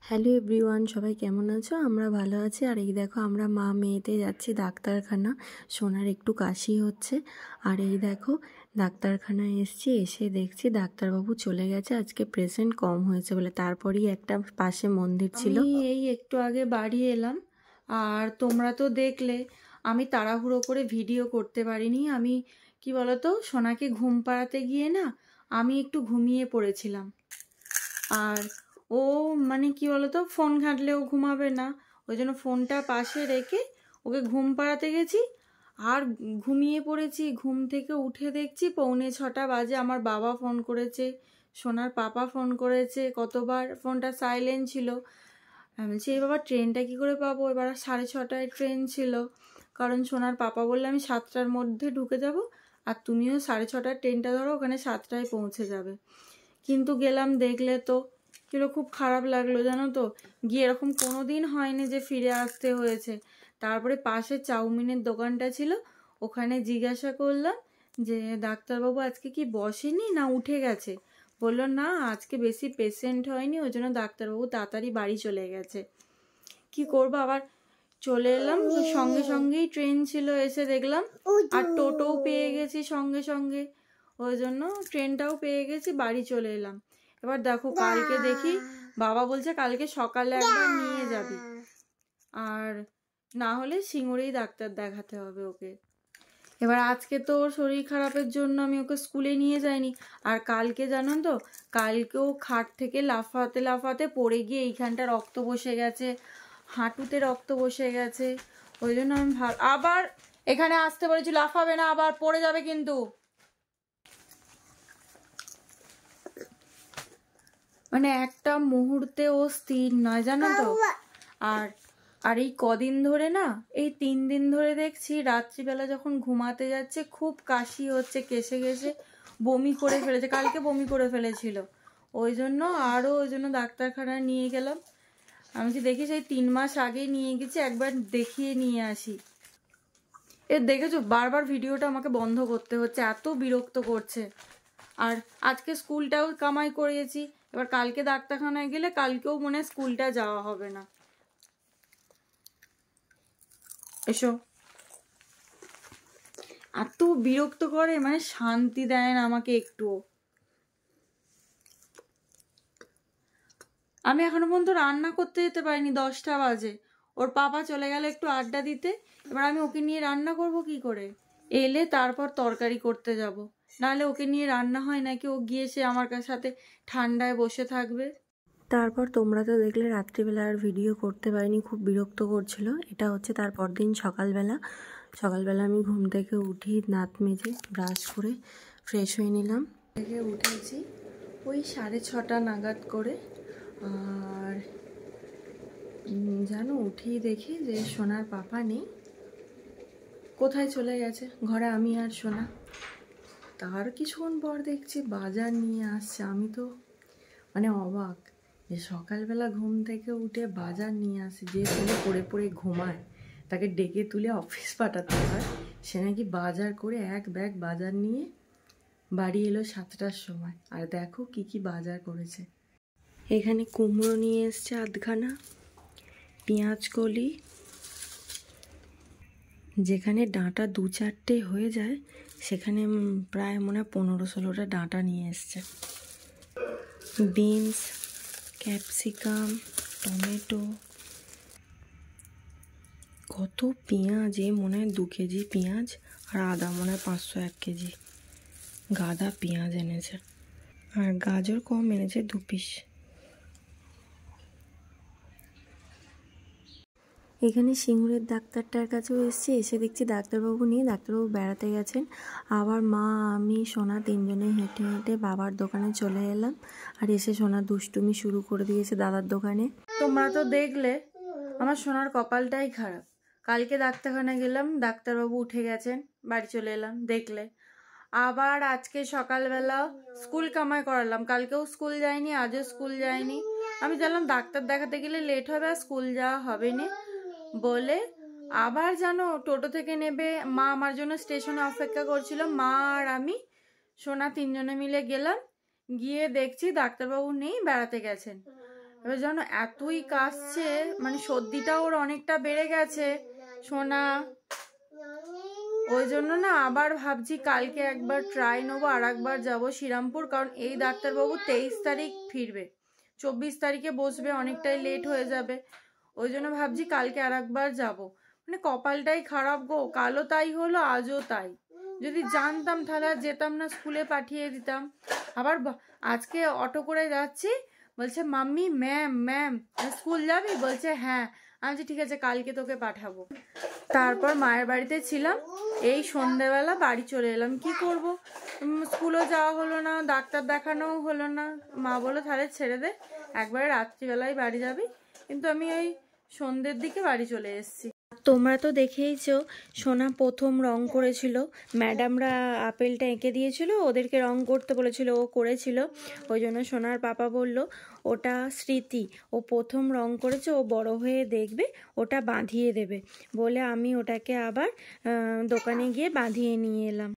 Hello everyone, সবাই কেমন আছো? আমরা ভালো আছি। আর এই দেখো, আমরা মা মেয়েতে যাচ্ছি ডাক্তারখানা। সোনার একটু কাশি হচ্ছে। আর এই দেখো, ডাক্তারখানায় এসে দেখছি ডাক্তারবাবু চলে গেছে, আজকে পেশেন্ট কম হয়েছে বলে। তারপরেই একটা পাশে মন্দির ছিল। আমি এই একটু আগে বাড়ি এলাম, আর তোমরা তো দেখলে আমি তাড়াহুড়ো করে ভিডিও করতে পারিনি। আমি কি বলতো, সোনাকে ঘুম পাড়াতে গিয়ে না আমি একটু ঘুমিয়ে পড়েছিলাম। আর ও মানে কি বলতো, ফোন ঘাঁটলেও ঘুমাবে না, ওই জন্য ফোনটা পাশে রেখে ওকে ঘুম পাড়াতে গেছি আর ঘুমিয়ে পড়েছি। ঘুম থেকে উঠে দেখছি 6:45 বাজে। আমার বাবা ফোন করেছে, সোনার পাপা ফোন করেছে, কতবার ফোনটা সাইলেন্ট ছিল। আমি বলছি এই বাবা ট্রেনটা কি করে পাবো। এবার 6:30টায় ট্রেন ছিল, কারণ সোনার পাপা বললে আমি 7টার মধ্যে ঢুকে যাব, আর তুমিও 6:30টার ট্রেনটা ধরো, ওখানে 7টায় পৌঁছে যাবে। কিন্তু গেলাম, দেখলে তো কিলো খুব খারাপ লাগলো জানো তো। গিয়ে এরকম কোনো দিন হয়নি যে ফিরে আসতে হয়েছে। তারপরে পাশে চাউমিনের দোকানটা ছিল, ওখানে জিজ্ঞাসা করলাম যে ডাক্তারবাবু আজকে কি বসেনি না উঠে গেছে। বললো না, আজকে বেশি পেশেন্ট হয়নি, ওই জন্য ডাক্তারবাবু তাড়াতাড়ি বাড়ি চলে গেছে। কি করবো, আবার চলে এলাম, সঙ্গে সঙ্গেই ট্রেন ছিল, এসে দেখলাম। আর টোটোও পেয়ে গেছি সঙ্গে সঙ্গে, ওই জন্য ট্রেনটাও পেয়ে গেছি, বাড়ি চলে এলাম। এবার দেখো, কালকে দেখি বাবা বলছে কালকে সকালে একবার নিয়ে যাবি, আর না হলে সিঙ্গুরেই ডাক্তার দেখাতে হবে ওকে। এবার আজকে তো ওর শরীর খারাপের জন্য আমি ওকে স্কুলে নিয়ে যাইনি। আর কালকে জানো তো, কালকেও খাট থেকে লাফাতে লাফাতে পড়ে গিয়ে এইখানটা রক্ত বসে গেছে, হাঁটুতে রক্ত বসে গেছে। ওই জন্য আমি আবার এখানে আসতে বলেছি, লাফাবে না, আবার পড়ে যাবে কিন্তু। মানে একটা মুহূর্তে ও স্থির নয় জানো তো। আর আর এই কদিন ধরে না, এই 3 দিন ধরে দেখছি রাত্রিবেলা যখন ঘুমাতে যাচ্ছে খুব কাশি হচ্ছে, কেসে কেসে বমি করে ফেলেছে, কালকে বমি করে ফেলেছিল। ওই জন্য ডাক্তারখানায় নিয়ে গেলাম। আমি যে দেখি সেই 3 মাস আগে নিয়ে গেছি, একবার দেখিয়ে নিয়ে আসি। দেখেছো, বারবার ভিডিওটা আমাকে বন্ধ করতে হচ্ছে, এত বিরক্ত করছে। আর আজকে স্কুলটাও কামাই করিয়েছি, এবার কালকে ডাক্তারখানায় গেলে কালকেও মনে হয় স্কুলটা যাওয়া হবে না। এসো, এত বিরক্ত করে, মানে শান্তি দেয় না আমাকে একটুও। আমি এখনো পর্যন্ত রান্না করতে যেতে পারিনি, 10টা বাজে। ওর পাপা চলে গেল একটু আড্ডা দিতে, এবার আমি ওকে নিয়ে রান্না করব কি করে? এলে তারপর তরকারি করতে যাব, নাহলে ওকে নিয়ে রান্না হয় নাকি? ও গিয়ে সে আমার সাথে ঠান্ডায় বসে থাকবে। তারপর তোমরা তো দেখলে রাত্রিবেলা আর ভিডিও করতে পারিনি, খুব বিরক্ত করছিল। এটা হচ্ছে তারপর দিন সকালবেলা আমি ঘুম থেকে উঠি, দাঁত মেজে ব্রাশ করে ফ্রেশ হয়ে নিলাম। থেকে উঠেছি ওই 6:30 নাগাদ করে। আর জানো, উঠেই দেখি যে সোনার পাপা নেই, কোথায় চলে গেছে। ঘরে আমি আর সোনা। তার কিছুক্ষণ পর দেখছি বাজার নিয়ে আসছে। আমি তো মানে অবাক যে সকালবেলা ঘুম থেকে উঠে বাজার নিয়ে আসে। যে ছেলে পড়ে পড়ে ঘুমায় তাকে ডেকে তুলে অফিস পাঠাতে হয়, সে নাকি বাজার করে এক ব্যাগ বাজার নিয়ে বাড়ি এলো 7টার সময়। আর দেখো কি কি বাজার করেছে। এখানে কুমড়ো নিয়ে এসছে আধখানা, পেঁয়াজ কলি, যেখানে ডাঁটা 2-4টে হয়ে যায় সেখানে প্রায় মনে হয় 15-16টা ডাঁটা নিয়ে এসছে। বিনস, ক্যাপসিকাম, টমেটো, কত পেঁয়াজ! মনে হয় 2 কেজি পেঁয়াজ, আর আদা মনে হয় 501 কেজি। গাদা পেঁয়াজ এনেছে। আর গাজর কম এনেছে, 2 পিস। এখানে সিঙ্গুরের ডাক্তারটার কাছেও এসে দেখছি ডাক্তারবাবু নিয়ে, ডাক্তারবাবু বেড়াতে গেছেন। আবার মা, আমি, সোনা 3জনে হেঁটে হেঁটে বাবার দোকানে চলে এলাম। আর এসে সোনা দুষ্টুমি শুরু করে দিয়েছে দাদার দোকানে। তোমরা তো দেখলে আমার সোনার কপালটাই খারাপ। কালকে ডাক্তারখানায় গেলাম, ডাক্তারবাবু উঠে গেছেন, বাড়ি চলে এলাম, দেখলে। আবার আজকে সকালবেলা স্কুল কামাই করালাম, কালকেও স্কুল যায়নি, আজও স্কুল যায়নি। আমি জানলাম ডাক্তার দেখাতে গেলে লেট হবে, আর স্কুল যাওয়া হবে না বলে আবার জানো টোটো থেকে নেবে। মা আমার জন্য স্টেশনে অপেক্ষা করছিল, মা আর আমি, সোনা 3জনে মিলে গেলাম। গিয়ে দেখছি ডাক্তারবাবু নেই, বেড়াতে গেছেন। এবার যেন এতই কাশছে, মানে সর্দিটাও ওর অনেকটা বেড়ে গেছে সোনা। ওই জন্য না আবার ভাবছি কালকে একবার ট্রাই নেবো, আর একবার যাবো শ্রীরামপুর, কারণ এই ডাক্তারবাবু 23 তারিখ ফিরবে, 24 তারিখে বসবে, অনেকটাই লেট হয়ে যাবে। ওই জন্য ভাবছি কালকে আর একবার যাবো। মানে কপালটাই খারাপ গো, কালও তাই হলো আজও তাই। যদি জানতাম তাহলে আর যেতাম না, স্কুলে পাঠিয়ে দিতাম। আবার আজকে অটো করে যাচ্ছি, বলছে মাম্মি ম্যাম ম্যাম স্কুল যাবি, বলছে হ্যাঁ। আমি বলছি ঠিক আছে কালকে তোকে পাঠাবো। তারপর মায়ের বাড়িতে ছিলাম, এই সন্ধ্যেবেলা বাড়ি চলে এলাম। কি করব, স্কুলও যাওয়া হলো না, ডাক্তার দেখানোও হলো না। মা বললো তাহলে ছেড়ে দে, একবারে রাত্রিবেলায় বাড়ি যাবি। কিন্তু আমি ওই সন্ধ্যের দিকে বাড়ি চলে এসেছি। তোমরা তো দেখেইছো সোনা প্রথম রং করেছিল, ম্যাডামরা আপেলটা এঁকে দিয়েছিল, ওদেরকে রং করতে বলেছিল, ও করেছিল। ওই জন্য সোনার পাপা বলল ওটা স্মৃতি, ও প্রথম রং করেছে, ও বড় হয়ে দেখবে ওটা বাঁধিয়ে দেবে বলে আমি ওটাকে আবার দোকানে গিয়ে বাঁধিয়ে নিয়ে এলাম।